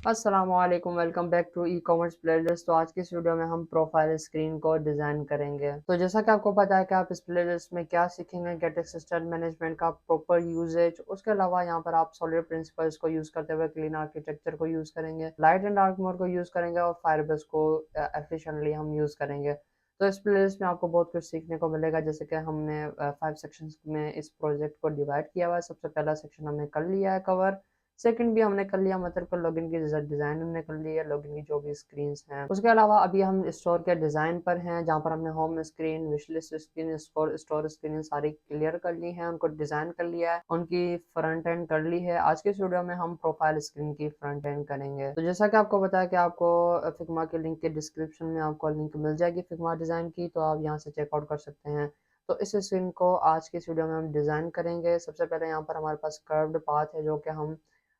अस्सलाम वालेकुम, welcome back to e commerce playlist. तो आज की इस वीडियो में हम प्रोफाइल स्क्रीन को डिज़ाइन करेंगे। तो जैसा कि आपको पता है कि आप इस प्लेलिस्ट में क्या सीखेंगे, गेट असिस्टेंट मैनेजमेंट का प्रॉपर यूजेज, उसके अलावा यहाँ पर आप सॉलिड प्रिंसिपल्स को यूज़ करते हुए क्लीन आर्किटेक्चर को यूज़ करेंगे, लाइट एंड डार्क मोड को यूज़ करेंगे और फायरबेस को एफिशिएंटली हम यूज़ करेंगे। तो इस प्लेलिस्ट में आपको बहुत कुछ सीखने को मिलेगा, जैसे कि हमने 5 सेक्शंस में इस प्रोजेक्ट को डिवाइड किया हुआ है। सबसे पहला सेक्शन हमने कर लिया है कवर, सेकंड भी हमने कर लिया, मतलब कि लॉगिन की डिज़ाइन हमने कर ली है, लॉगिन की जो भी स्क्रीन्स हैं। उसके अलावा अभी हम स्टोर के डिज़ाइन पर हैं, जहाँ पर हमने home screen, wish list screen, store screen सारी क्लियर कर ली हैं, उनको डिज़ाइन कर लिया है, उनकी फ्रंट एंड कर ली है। आज के इस वीडियो में हम प्रोफाइल स्क्रीन की फ्रंट एंड करेंगे। तो जैसा कि आपको बताया कि आपको फिग्मा के लिंक के डिस्क्रिप्शन में आपको लिंक मिल जाएगी फिग्मा डिज़ाइन की, तो आप यहाँ से चेकआउट कर सकते हैं। तो इस स्क्रीन को आज की इस वीडियो में हम डिज़ाइन करेंगे। सबसे पहले यहाँ पर हमारे पास कर्व्ड पाथ है, जो कि हम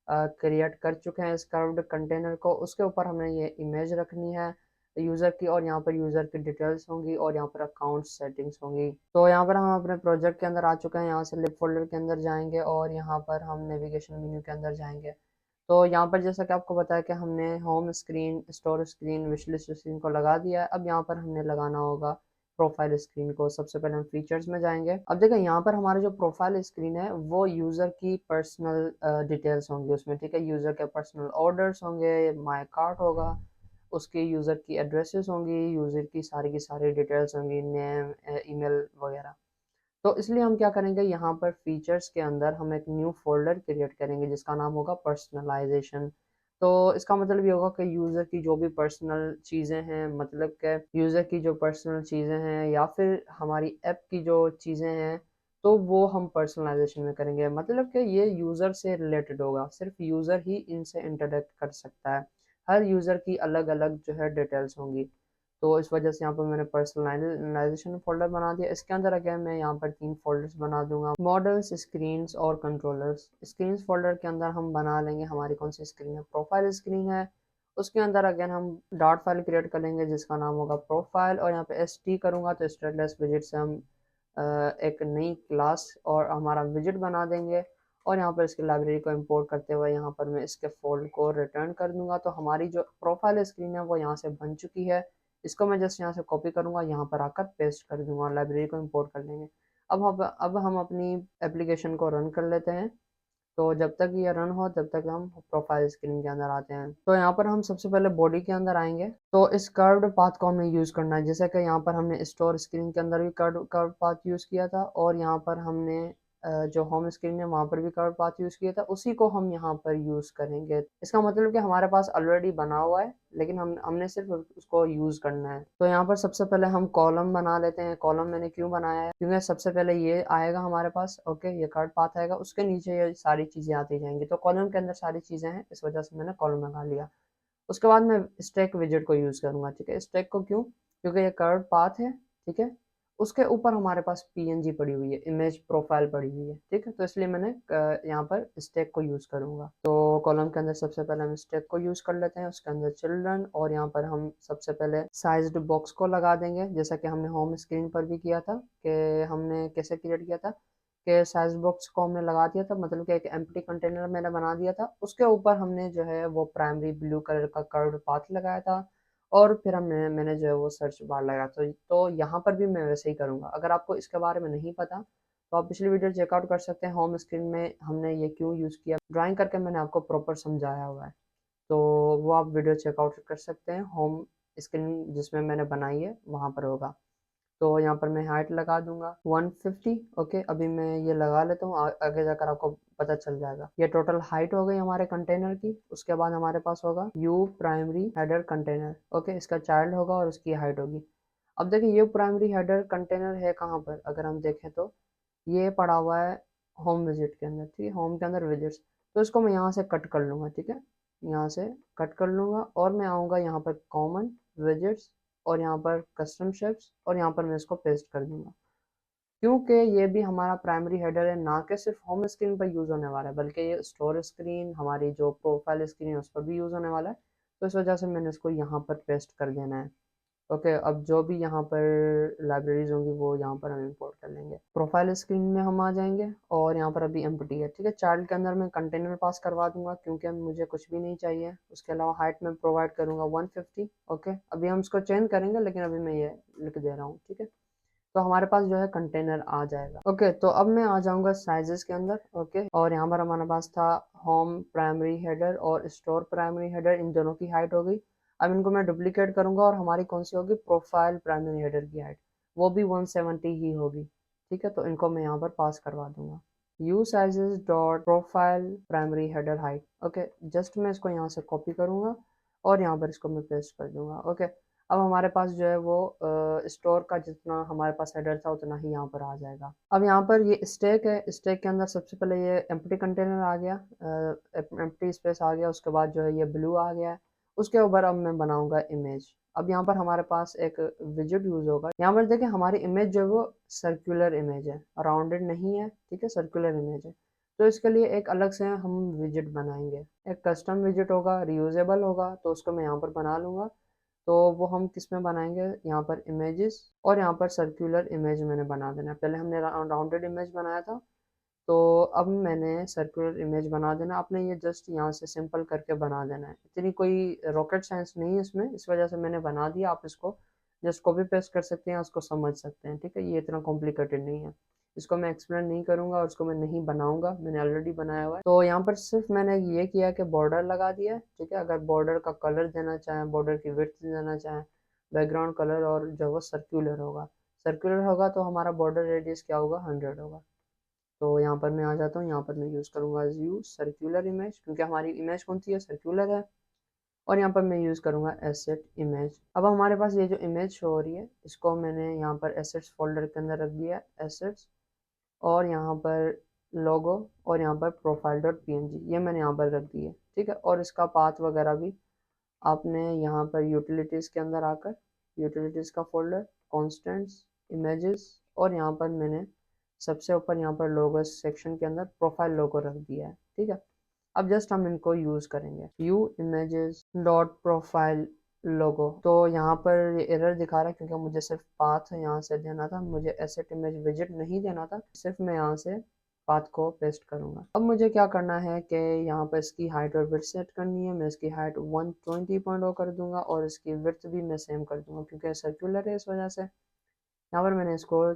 क्रिएट कर चुके हैं इस कर्व्ड कंटेनर को। उसके ऊपर हमने ये इमेज रखनी है यूज़र की, और यहाँ पर यूज़र की डिटेल्स होंगी और यहाँ पर अकाउंट सेटिंग्स होंगी। तो यहाँ पर हम अपने प्रोजेक्ट के अंदर आ चुके हैं। यहाँ से लिप फोल्डर के अंदर जाएंगे और यहाँ पर हम नेविगेशन मेन्यू के अंदर जाएंगे। तो यहाँ पर जैसा कि आपको बताया कि हमने home screen, store screen, wish list screen को लगा दिया है। अब यहाँ पर हमने लगाना होगा प्रोफाइल स्क्रीन को। सबसे पहले हम फीचर्स में जाएंगे। अब देखिए यहाँ पर हमारी जो प्रोफाइल स्क्रीन है वो यूज़र की पर्सनल डिटेल्स होंगी उसमें, ठीक है। यूज़र के पर्सनल ऑर्डर्स होंगे, माई कार्ट होगा, उसके यूज़र की एड्रेसेस होंगी, यूज़र की सारी डिटेल्स होंगी, नेम, ईमेल वगैरह। तो इसलिए हम क्या करेंगे, यहाँ पर फीचर्स के अंदर हम एक न्यू फोल्डर क्रिएट करेंगे जिसका नाम होगा पर्सनलाइजेशन। तो इसका मतलब ये होगा कि यूज़र की जो भी पर्सनल चीज़ें हैं, मतलब कि यूज़र की जो पर्सनल चीज़ें हैं या फिर हमारी ऐप की जो चीज़ें हैं, तो वो हम पर्सनलाइजेशन में करेंगे। मतलब कि ये यूज़र से रिलेटेड होगा, सिर्फ यूज़र ही इनसे इंटरेक्ट कर सकता है। हर यूज़र की अलग अलग जो है डिटेल्स होंगी। तो इस वजह से यहाँ पर मैंने पर्सनलाइजेशन फोल्डर बना दिया। इसके अंदर अगेन मैं यहाँ पर 3 फोल्डर्स बना दूंगा, मॉडल्स, स्क्रीन्स और कंट्रोलर्स। स्क्रीन्स फोल्डर के अंदर हम बना लेंगे हमारी कौन सी स्क्रीन है, प्रोफाइल स्क्रीन है। उसके अंदर अगेन हम डॉट फाइल क्रिएट कर लेंगे जिसका नाम होगा प्रोफाइल, और यहाँ पे एस टी करूँगा तो स्टेटलेस विजिट से हम एक नई क्लास और हमारा विजिट बना देंगे। और यहाँ पर इसकी लाइब्रेरी को इंपोर्ट करते हुए यहाँ पर मैं इसके फोल्ड को रिटर्न कर दूंगा। तो हमारी जो प्रोफाइल स्क्रीन है वो यहाँ से बन चुकी है। इसको मैं जस्ट यहाँ से कॉपी करूँगा, यहाँ पर आकर पेस्ट कर दूंगा, लाइब्रेरी को इंपोर्ट कर लेंगे। अब हम अपनी एप्लीकेशन को रन कर लेते हैं। तो जब तक ये रन हो तब तक हम प्रोफाइल स्क्रीन के अंदर आते हैं। तो यहाँ पर हम सबसे पहले बॉडी के अंदर आएंगे। तो इस कर्व्ड पाथ को हमें यूज़ करना है, जैसे कि यहाँ पर हमने स्टोर स्क्रीन के अंदर भी कर्व्ड पाथ यूज़ किया था, और यहाँ पर हमने जो होम स्क्रीन है वहाँ पर भी कर्व्ड पाथ यूज़ किया था, उसी को हम यहाँ पर यूज़ करेंगे। इसका मतलब कि हमारे पास ऑलरेडी बना हुआ है, लेकिन हमने सिर्फ उसको यूज़ करना है। तो यहाँ पर सबसे पहले हम कॉलम बना लेते हैं। कॉलम मैंने क्यों बनाया है, क्योंकि सबसे पहले ये आएगा हमारे पास, ओके, ये कर्व्ड पाथ आएगा, उसके नीचे ये सारी चीज़ें आती जाएंगी। तो कॉलम के अंदर सारी चीज़ें हैं, इस वजह से मैंने कॉलम लगा लिया। उसके बाद मैं स्टैक विजेट को यूज़ करूँगा, ठीक है। स्टैक को क्यों, क्योंकि ये कर्व्ड पाथ है, ठीक है। उसके ऊपर हमारे पास पीएनजी पड़ी हुई है, इमेज प्रोफाइल पड़ी हुई है, ठीक है। तो इसलिए मैंने यहाँ पर स्टैक को यूज़ करूँगा। तो कॉलम के अंदर सबसे पहले हम स्टैक को यूज़ कर लेते हैं, उसके अंदर चिल्ड्रन, और यहाँ पर हम सबसे पहले साइज्ड बॉक्स को लगा देंगे, जैसा कि हमने होम स्क्रीन पर भी किया था। कि हमने कैसे क्रिएट किया था कि साइज बॉक्स को हमने लगा दिया था, मतलब कि एक एम्प्टी कंटेनर मैंने बना दिया था, उसके ऊपर हमने जो है वो प्राइमरी ब्लू कलर का कर्व्ड पाथ लगाया था, और फिर मैंने जो है वो सर्च बार लगाया। तो यहाँ पर भी मैं वैसे ही करूँगा। अगर आपको इसके बारे में नहीं पता तो आप पिछली वीडियो चेकआउट कर सकते हैं। होम स्क्रीन में हमने ये क्यों यूज़ किया, ड्राइंग करके मैंने आपको प्रॉपर समझाया हुआ है, तो वो आप वीडियो चेकआउट कर सकते हैं। होम स्क्रीन जिसमें मैंने बनाई है वहाँ पर होगा। तो यहाँ पर मैं हाइट लगा दूंगा 150, ओके। अभी मैं ये लगा लेता हूँ, आगे जाकर आपको पता चल जाएगा। ये टोटल हाइट हो गई हमारे कंटेनर की। उसके बाद हमारे पास होगा you primary header container, okay, इसका चाइल्ड होगा और उसकी हाइट होगी। अब देखिए ये प्राइमरी हेडर कंटेनर है कहाँ पर, अगर हम देखें तो ये पड़ा हुआ है होम विजिट के अंदर, ठीक है, होम के अंदर विजिट्स। तो इसको मैं यहाँ से कट कर लूँगा, ठीक है, यहाँ से कट कर लूँगा, और मैं आऊँगा यहाँ पर कॉमन विजिट्स, और यहाँ पर कस्टम शेप्स, और यहाँ पर मैं इसको पेस्ट कर दूंगा। क्योंकि ये भी हमारा प्राइमरी हेडर है, ना कि सिर्फ होम स्क्रीन पर यूज़ होने वाला है, बल्कि ये स्टोर स्क्रीन, हमारी जो प्रोफाइल स्क्रीन है उस पर भी यूज़ होने वाला है। तो इस वजह से मैंने इसको यहाँ पर पेस्ट कर देना है। ओके अब जो भी यहाँ पर लाइब्रेरीज होंगी वो यहाँ पर हम इंपोर्ट कर लेंगे। प्रोफाइल स्क्रीन में हम आ जाएंगे और यहाँ पर अभी एम्प्टी है, ठीक है। चाइल्ड के अंदर मैं कंटेनर पास करवा दूंगा क्योंकि मुझे कुछ भी नहीं चाहिए। उसके अलावा हाइट में प्रोवाइड करूंगा 150। ओके अभी हम इसको चेंज करेंगे लेकिन अभी मैं ये लिख दे रहा हूँ, ठीक है। तो हमारे पास जो है कंटेनर आ जाएगा। ओके तो अब मैं आ जाऊंगा साइजेस के अंदर। ओके और यहाँ पर हमारे पास था होम प्राइमरी हेडर और स्टोर प्राइमरी हेडर, इन दोनों की हाइट हो गई। अब इनको मैं डुप्लीकेट करूंगा और हमारी कौन सी होगी, प्रोफाइल प्राइमरी हेडर की हाइट, वो भी 170 ही होगी, ठीक है। तो इनको मैं यहाँ पर पास करवा दूंगा। You sizes dot profile primary header height. Okay just मैं इसको यहाँ से कॉपी करूंगा और यहाँ पर इसको मैं पेस्ट कर दूंगा। ओके अब हमारे पास जो है वो स्टोर का जितना हमारे पास हेडर था उतना ही यहाँ पर आ जाएगा। अब यहाँ पर ये स्टैक है, स्टैक के अंदर सबसे पहले ये एम्प्टी कंटेनर आ गया, एम्प्टी स्पेस आ गया, उसके बाद जो है ये ब्लू आ गया है। उसके ऊपर अब मैं बनाऊंगा इमेज। अब यहाँ पर हमारे पास एक विजिट यूज होगा। यहाँ पर देखिए हमारी इमेज जो है वो सर्कुलर इमेज है, राउंडेड नहीं है, ठीक है, सर्कुलर इमेज है। तो इसके लिए एक अलग से हम विजिट बनाएंगे, एक कस्टम विजिट होगा, रियूजेबल होगा, तो उसको मैं यहाँ पर बना लूंगा। तो वो हम किस में बनाएंगे, यहाँ पर इमेजेस और यहाँ पर सर्कुलर इमेज मैंने बना देना है। पहले हमने राउंडेड इमेज बनाया था, तो अब मैंने सर्कुलर इमेज बना देना। आपने ये जस्ट यहाँ से सिंपल करके बना देना है, इतनी कोई रॉकेट साइंस नहीं है इसमें, इस वजह से मैंने बना दिया। आप इसको जस्ट कॉपी पेस्ट कर सकते हैं, उसको समझ सकते हैं, ठीक है। ये इतना कॉम्प्लिकेटेड नहीं है, इसको मैं एक्सप्लेन नहीं करूंगा और इसको मैं नहीं बनाऊंगा, मैंने ऑलरेडी बनाया हुआ है। तो यहाँ पर सिर्फ मैंने ये किया कि बॉर्डर लगा दिया है, ठीक है। अगर बॉर्डर का कलर देना चाहें, बॉर्डर की विड्थ देना चाहें, बैकग्राउंड कलर, और जो वो सर्कुलर होगा, सर्कुलर होगा तो हमारा बॉर्डर रेडियस क्या होगा, 100 होगा। तो यहाँ पर मैं आ जाता हूँ, यहाँ पर मैं यूज़ करूँगा यू सर्कुलर इमेज, क्योंकि हमारी इमेज कौन सी है, सर्कुलर है। और यहाँ पर मैं यूज़ करूँगा एसेट इमेज। अब हमारे पास ये जो इमेज शो हो रही है, इसको मैंने यहाँ पर एसेट्स फोल्डर के अंदर रख दिया, एसेट्स, और यहाँ पर लोगो, और यहाँ पर प्रोफाइल डॉट png, ये मैंने यहाँ पर रख दिया, ठीक है। और इसका पाथ वगैरह भी आपने यहाँ पर यूटिलिटीज़ के अंदर आकर, यूटिलिटीज़ का फोल्डर, कॉन्स्टेंट्स, इमेजेस, और यहाँ पर मैंने सबसे ऊपर यहाँ पर लोगो सेक्शन के अंदर प्रोफाइल लोगो रख दिया है, ठीक है। अब जस्ट हम इनको यूज़ करेंगे, यू इमेजेस डॉट प्रोफाइल लोगो। तो यहाँ पर ये एरर दिखा रहा है क्योंकि मुझे सिर्फ पाथ यहाँ से देना था, मुझे एसेट इमेज विजिट नहीं देना था, सिर्फ मैं यहाँ से पाथ को पेस्ट करूंगा। अब मुझे क्या करना है कि यहाँ पर इसकी हाइट और विड्थ सेट करनी है। मैं इसकी हाइट 120.0 कर दूंगा और इसकी विड्थ भी मैं सेम कर दूंगा क्योंकि सर्कुलर है, इस वजह से यहाँ पर मैंने इसको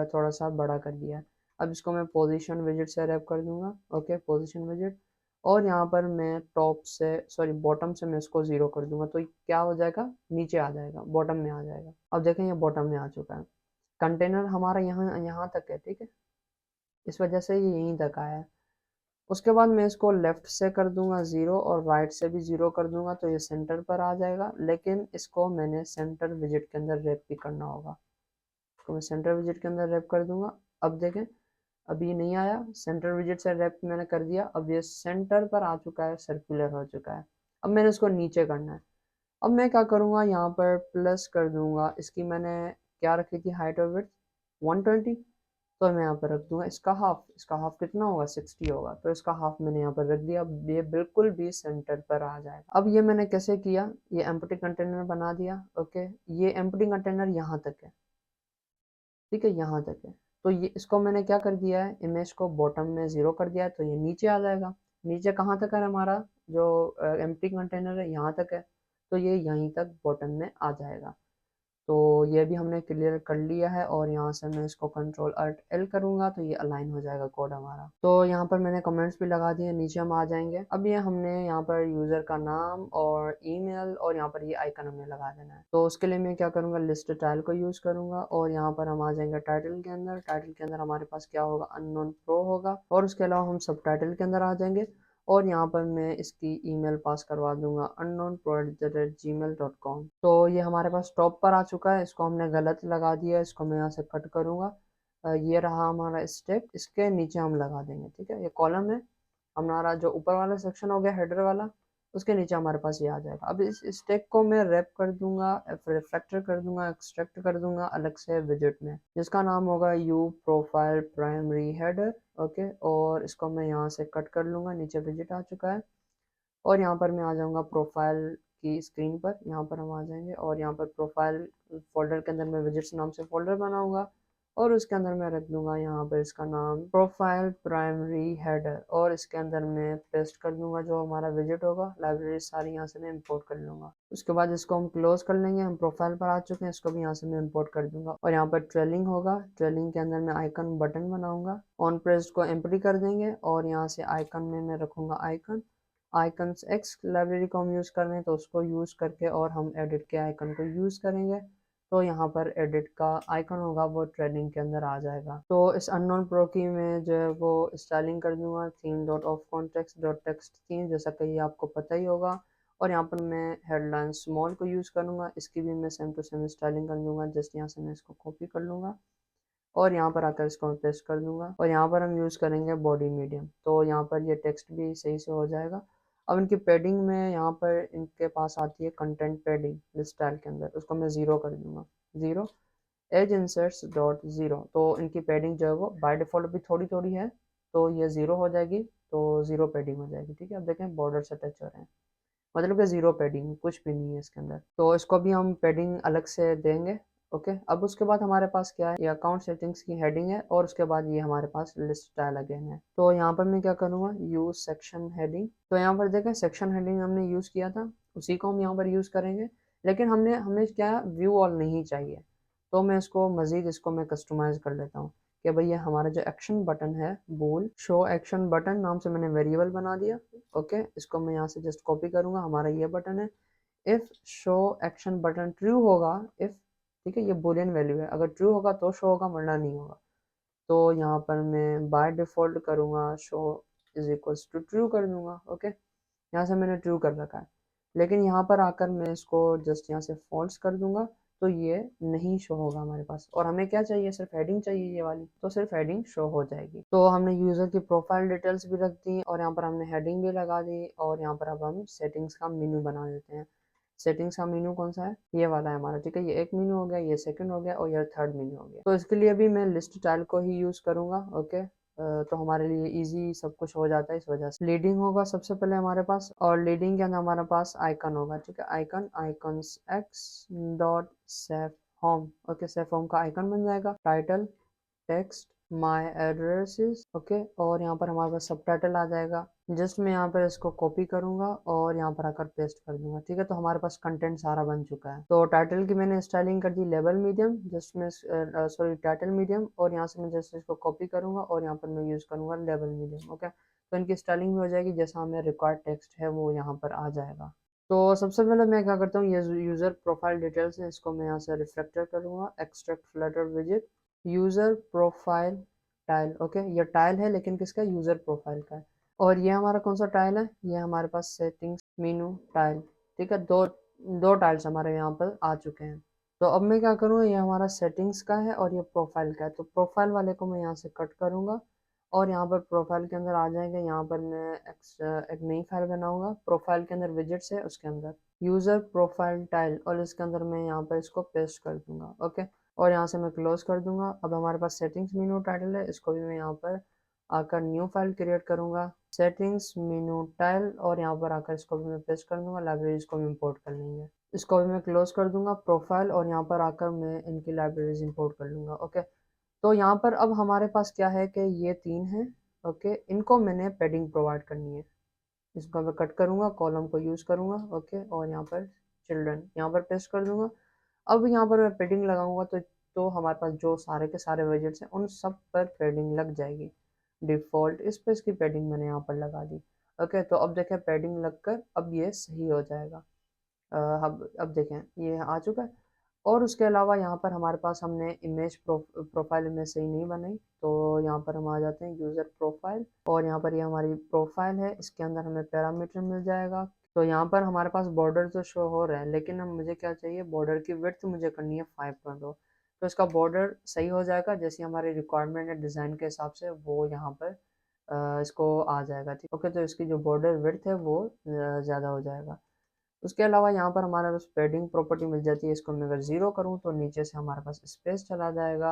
थोड़ा सा बड़ा कर दिया है। अब इसको मैं पोजीशन विजिट से रैप कर दूंगा। ओके पोजीशन विजिट, और यहाँ पर मैं टॉप से, सॉरी बॉटम से मैं इसको 0 कर दूंगा, तो क्या हो जाएगा, नीचे आ जाएगा, बॉटम में आ जाएगा। अब देखें ये बॉटम में आ चुका है। कंटेनर हमारा यहाँ यहाँ तक है, ठीक है, इस वजह से ये यहीं तक आया है। उसके बाद मैं इसको लेफ्ट से कर दूंगा 0 और राइट से भी 0 कर दूंगा, तो ये सेंटर पर आ जाएगा। लेकिन इसको मैंने सेंटर विजिट के अंदर रैप भी करना होगा, इसको मैं सेंटर विजिट के अंदर रैप कर दूंगा। अब देखें अभी ये नहीं आया, सेंटर विजिट से रैप मैंने कर दिया, अब ये सेंटर पर आ चुका है, सर्कुलर हो चुका है। अब मैंने इसको नीचे करना है। अब मैं क्या करूँगा, यहाँ पर प्लस कर दूंगा, इसकी मैंने क्या रखी थी हाइट और विड्थ 120, तो मैं यहाँ पर रख दूंगा इसका हाफ। इसका हाफ कितना होगा, 60 होगा, तो इसका हाफ मैंने यहाँ पर रख दिया। अब ये बिल्कुल भी सेंटर पर आ जाएगा। अब ये मैंने कैसे किया, ये एम्प्टी कंटेनर बना दिया। ओके ये एम्प्टी कंटेनर यहाँ तक है, ठीक है, यहाँ तक है। तो ये इसको मैंने क्या कर दिया है, इमेज को बॉटम में 0 कर दिया है, तो ये नीचे आ जाएगा। नीचे कहाँ तक है हमारा जो एम्प्टी कंटेनर है, यहाँ तक है, तो ये यहीं तक बॉटम में आ जाएगा। तो ये भी हमने क्लियर कर लिया है, और यहाँ से मैं इसको कंट्रोल अल्ट एल करूँगा तो ये अलाइन हो जाएगा कोड हमारा। तो यहाँ पर मैंने कमेंट्स भी लगा दिए, नीचे हम आ जाएंगे। अब ये हमने यहाँ पर यूज़र का नाम और ईमेल और यहाँ पर ये आइकन हमने लगा देना है। तो उसके लिए मैं क्या करूँगा, लिस्ट टाइल को यूज़ करूँगा, और यहाँ पर हम आ जाएंगे टाइटल के अंदर। टाइटल के अंदर हमारे पास क्या होगा, अननोन प्रो होगा, और उसके अलावा हम सब टाइटल के अंदर आ जाएंगे, और यहाँ पर मैं इसकी ईमेल पास करवा दूंगा unknownpro@gmail.com। तो ये हमारे पास टॉप पर आ चुका है, इसको हमने गलत लगा दिया, इसको मैं यहाँ से कट करूँगा। ये रहा हमारा स्टेप, इसके नीचे हम लगा देंगे, ठीक है। ये कॉलम है हमारा, जो ऊपर वाला सेक्शन हो गया हेडर वाला, उसके नीचे हमारे पास ये आ जाएगा। अब इस स्टैक को मैं रैप कर दूंगा, रिफ्लेक्टर कर दूंगा, एक्सट्रैक्ट कर दूंगा अलग से विजिट में, जिसका नाम होगा you profile primary header. Okay और इसको मैं यहाँ से कट कर लूँगा, नीचे विजिट आ चुका है, और यहाँ पर मैं आ जाऊँगा प्रोफाइल की स्क्रीन पर, यहाँ पर हम आ जाएंगे और यहाँ पर प्रोफाइल फोल्डर के अंदर मैं विजिट्स नाम से फोल्डर बनाऊंगा और उसके अंदर मैं रख दूंगा यहाँ पर इसका नाम प्रोफाइल प्राइमरी हेडर और इसके अंदर मैं पेस्ट कर दूंगा जो हमारा विजिट होगा। लाइब्रेरी सारी यहाँ से मैं इंपोर्ट कर लूँगा। उसके बाद इसको हम क्लोज कर लेंगे। हम प्रोफाइल पर आ चुके हैं, इसको भी यहाँ से मैं इंपोर्ट कर दूंगा और यहाँ पर ट्रेलिंग होगा। ट्रेलिंग के अंदर मैं आइकन बटन बनाऊंगा। ऑन प्रेस्ड को एम्प्टी कर देंगे और यहाँ से आइकन में मैं रखूँगा आइकन। आइकन्स एक्स लाइब्रेरी को हम यूज़ कर रहे हैं तो उसको यूज़ करके और हम एडिट के आइकन को यूज़ करेंगे तो यहाँ पर एडिट का आइकन होगा वो ट्रेनिंग के अंदर आ जाएगा। तो इस अननोन प्रो की में जो है वो स्टाइलिंग कर दूंगा theme dot of context dot text theme, जैसा कि आपको पता ही होगा। और यहाँ पर मैं हेडलाइन स्मॉल को यूज़ करूँगा, इसकी भी मैं सेम टू सेम स्टाइलिंग कर दूँगा। जस्ट यहाँ से मैं इसको कॉपी कर लूँगा और यहाँ पर आकर इसको पेस्ट कर दूँगा और यहाँ पर हम यूज़ करेंगे बॉडी मीडियम, तो यहाँ पर ये टेक्स्ट भी सही से हो जाएगा। अब इनकी पैडिंग में यहाँ पर इनके पास आती है कंटेंट पैडिंग स्टाइल के अंदर, उसको मैं ज़ीरो कर दूँगा, zero edge insets dot zero. तो इनकी पैडिंग जो है वो बाय डिफ़ॉल्ट भी थोड़ी थोड़ी है तो ये ज़ीरो हो जाएगी, तो ज़ीरो पैडिंग हो जाएगी। ठीक है, अब देखें बॉर्डर से टच हो रहे हैं, मतलब कि ज़ीरो पैडिंग, कुछ भी नहीं है इसके अंदर, तो इसको भी हम पैडिंग अलग से देंगे। ओके, अब उसके बाद हमारे पास क्या है, ये अकाउंट सेटिंग्स की हेडिंग है और उसके बाद ये हमारे पास लिस्ट स्टाइल अगेन है। तो यहाँ पर मैं क्या करूँगा, यूज़ सेक्शन हेडिंग। तो यहाँ पर देखें सेक्शन हेडिंग हमने यूज़ किया था, उसी को हम यहाँ पर यूज़ करेंगे, लेकिन हमें क्या व्यू ऑल नहीं चाहिए, तो मैं इसको मज़ीद इसको मैं कस्टमाइज़ कर लेता हूँ कि भैया हमारा जो एक्शन बटन है बोल शो एक्शन बटन नाम से मैंने वेरिएबल बना दिया। ओके, इसको मैं यहाँ से जस्ट कॉपी करूँगा, हमारा ये बटन है। If show action button true होगा, इफ़, ठीक है, ये बुलियन वैल्यू है, अगर ट्रू होगा तो शो होगा वरना नहीं होगा। तो यहाँ पर मैं बाय डिफ़ॉल्ट करूँगा show is equals to true कर दूँगा। ओके, यहाँ से मैंने ट्रू कर रखा है, लेकिन यहाँ पर आकर मैं इसको जस्ट यहाँ से फॉल्स कर दूंगा तो ये नहीं शो होगा हमारे पास। और हमें क्या चाहिए, सिर्फ हेडिंग चाहिए ये वाली, तो सिर्फ हेडिंग शो हो जाएगी। तो हमने यूज़र की प्रोफाइल डिटेल्स भी रख दी और यहाँ पर हमने हेडिंग भी लगा दी और यहाँ पर अब हम सेटिंग्स का मेनू बना देते हैं। सेटिंग्स का मेनू कौन सा है, ये वाला है हमारा। ठीक है, ये एक मेनू हो गया, ये सेकंड हो गया और ये थर्ड मेनू हो गया। तो इसके लिए भी मैं लिस्ट स्टाइल को ही यूज़ करूँगा। ओके, तो हमारे लिए इजी सब कुछ हो जाता है इस वजह से। लीडिंग होगा सबसे पहले हमारे पास और लीडिंग के अंदर हमारे पास आइकन होगा। ठीक है, icon icons x dot safe home. Okay, safe home का आइकन बन जाएगा। टाइटल टेक्स्ट माई एड्रेसेस। ओके, और यहाँ पर हमारे पास सब टाइटल आ जाएगा। जस्ट मैं यहाँ पर इसको कॉपी करूँगा और यहाँ पर आकर पेस्ट कर दूंगा। ठीक है, तो हमारे पास कंटेंट सारा बन चुका है। तो टाइटल की मैंने स्टाइलिंग कर दी लेबल मीडियम, जस्ट मैं सॉरी टाइटल मीडियम, और यहाँ से मैं जस्ट इसको कॉपी करूँगा और यहाँ पर मैं यूज़ करूँगा लेबल मीडियम। ओके, तो इनकी स्टाइलिंग भी हो जाएगी, जैसा हमें रिक्वायर्ड टेक्स्ट है वो यहाँ पर आ जाएगा। तो सबसे पहले मैं क्या करता हूँ, ये यूज़र प्रोफाइल डिटेल्स है, इसको मैं यहाँ से रिफ्लेक्टर करूँगा, extract Flutter visit user profile tile. Okay, ये टाइल है लेकिन किसका, यूज़र प्रोफाइल का है। और ये हमारा कौन सा टाइल है, ये हमारे पास सेटिंग्स मेनू टाइल। ठीक है, दो दो टाइल्स हमारे यहाँ पर आ चुके हैं। तो अब मैं क्या करूँ, ये हमारा सेटिंग्स का है और ये प्रोफाइल का है, तो प्रोफाइल वाले को मैं यहाँ से कट करूँगा और यहाँ पर प्रोफाइल के अंदर आ जाएंगे। यहाँ पर मैं एक नई फाइल बनाऊंगा, प्रोफाइल के अंदर विजिट्स है, उसके अंदर यूज़र प्रोफाइल टाइल, और इसके अंदर मैं यहाँ पर इसको पेस्ट कर दूंगा। ओके, और यहाँ से मैं क्लोज कर दूंगा। अब हमारे पास सेटिंग्स मेनू टाइटल है, इसको भी मैं यहाँ पर आकर न्यू फाइल क्रिएट करूँगा, सेटिंग्स मेनू टाइल, और यहाँ पर आकर इसको भी मैं पेस्ट कर दूंगा। लाइब्रेरीज को भी इंपोर्ट कर लेंगे, इसको भी मैं क्लोज कर दूंगा प्रोफाइल, और यहाँ पर आकर मैं इनकी लाइब्रेरीज इंपोर्ट कर लूँगा। ओके, तो यहाँ पर अब हमारे पास क्या है कि ये तीन हैं। ओके, इनको मैंने पैडिंग प्रोवाइड करनी है, इसको मैं कट करूँगा, कॉलम को यूज़ करूँगा। ओके, और यहाँ पर चिल्ड्रन यहाँ पर पेस्ट कर दूँगा। अब यहाँ पर मैं पैडिंग लगाऊंगा तो हमारे पास जो सारे के सारे वेजेट्स हैं उन सब पर पैडिंग लग जाएगी डिफ़ॉल्ट। इस पर इसकी पैडिंग मैंने यहाँ पर लगा दी। ओके, तो अब देखें पैडिंग लगकर अब ये सही हो जाएगा। अब देखें ये आ चुका है। और उसके अलावा यहाँ पर हमारे पास हमने इमेज प्रोफाइल इमेज सही नहीं बनाई, तो यहाँ पर हम आ जाते हैं यूज़र प्रोफाइल, और यहाँ पर ये हमारी प्रोफाइल है, इसके अंदर हमें पैरामीटर मिल जाएगा। तो यहाँ पर हमारे पास बॉर्डर तो शो हो रहा है, लेकिन अब मुझे क्या चाहिए, बॉर्डर की विड्थ मुझे करनी है 5.0। तो इसका बॉर्डर सही हो जाएगा जैसी हमारी रिक्वायरमेंट है डिज़ाइन के हिसाब से, वो यहाँ पर इसको आ जाएगा। ठीक, ओके, तो इसकी जो बॉर्डर विड्थ है वो ज़्यादा हो जाएगा। उसके अलावा यहाँ पर हमारे पास पैडिंग प्रॉपर्टी मिल जाती है, इसको मैं अगर ज़ीरो करूँ तो नीचे से हमारे पास स्पेस चला जाएगा